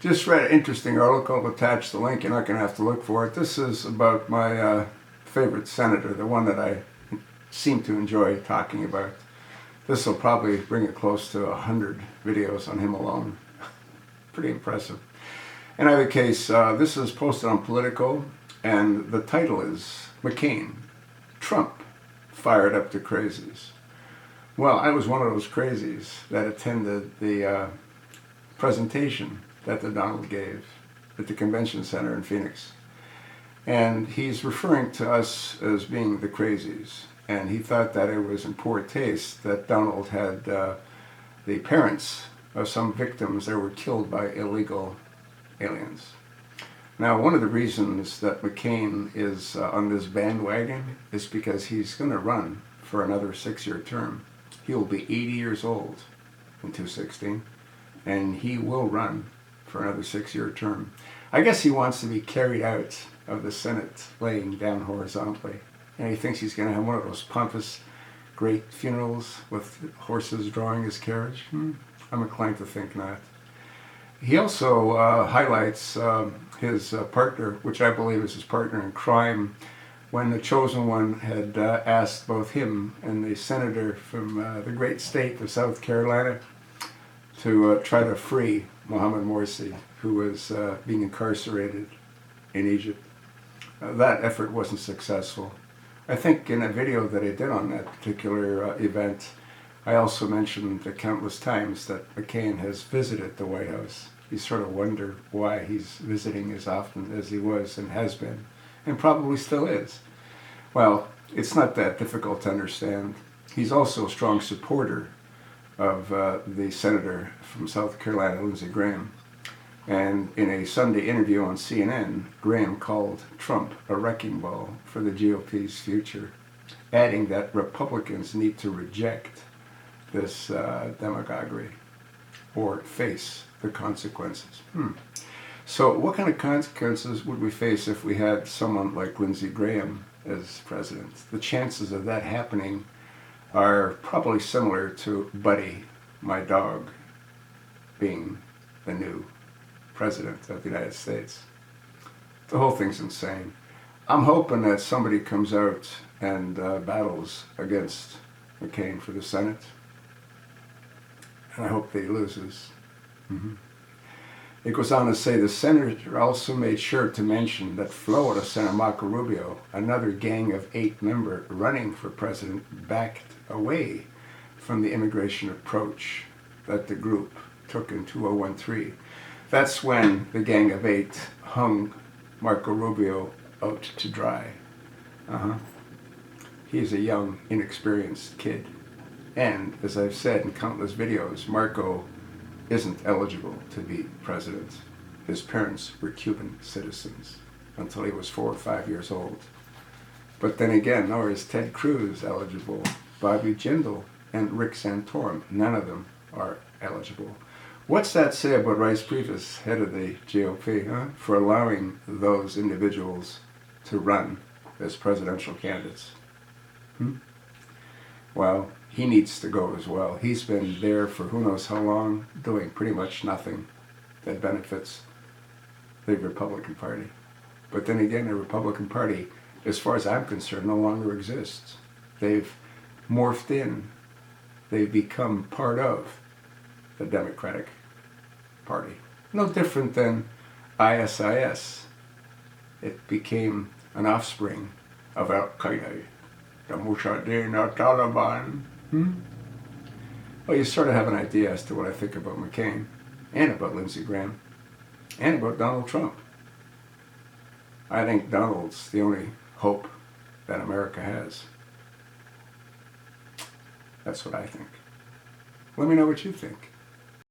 Just read an interesting article. I'll attach the link. You're not going to have to look for it. This is about my favorite senator, the one that I seem to enjoy talking about. This will probably bring it close to 100 videos on him alone. Pretty impressive. In either case, this is posted on Politico, and the title is McCain, Trump fired up to crazies. Well, I was one of those crazies that attended the presentation that the Donald gave at the convention center in Phoenix. And he's referring to us as being the crazies. And he thought that it was in poor taste that Donald had the parents of some victims that were killed by illegal aliens. Now, one of the reasons that McCain is on this bandwagon is because he's going to run for another 6-year term. He will be 80 years old in 2016, and he will run for another 6-year term. I guess he wants to be carried out of the Senate laying down horizontally. And he thinks he's going to have one of those pompous, great funerals with horses drawing his carriage. I'm inclined to think not. He also highlights his partner, which I believe is his partner in crime, when the chosen one had asked both him and the senator from the great state of South Carolina to try to free Mohammed Morsi, who was being incarcerated in Egypt. That effort wasn't successful. I think in a video that I did on that particular event, I also mentioned countless times that McCain has visited the White House. You sort of wonder why he's visiting as often as he was and has been, and probably still is. Well, it's not that difficult to understand. He's also a strong supporter of the senator from South Carolina, Lindsey Graham. And in a Sunday interview on CNN, Graham called Trump a wrecking ball for the GOP's future, adding that Republicans need to reject this demagoguery or face the consequences. So what kind of consequences would we face if we had someone like Lindsey Graham as president? The chances of that happening are probably similar to Buddy, my dog, being the new president of the United States. The whole thing's insane. I'm hoping that somebody comes out and battles against McCain for the Senate. And I hope that he loses. It goes on to say the senator also made sure to mention that Florida Senator Marco Rubio, another gang of 8 members running for president, backed away from the immigration approach that the group took in 2013. That's when the gang of 8 hung Marco Rubio out to dry. He's a young, inexperienced kid. And as I've said in countless videos, Marco isn't eligible to be president. His parents were Cuban citizens until he was 4 or 5 years old. But then again, nor is Ted Cruz eligible, Bobby Jindal, and Rick Santorum. None of them are eligible. What's that say about Rice Previs, head of the GOP, for allowing those individuals to run as presidential candidates? Well, he needs to go as well. He's been there for who knows how long, doing pretty much nothing that benefits the Republican Party. But then again, the Republican Party, as far as I'm concerned, no longer exists. They've morphed in. They've become part of the Democratic Party. No different than ISIS. It became an offspring of Al-Qaeda, the Mujahideen, Taliban. Well, you sort of have an idea as to what I think about McCain, and about Lindsey Graham, and about Donald Trump. I think Donald's the only hope that America has. That's what I think. Let me know what you think.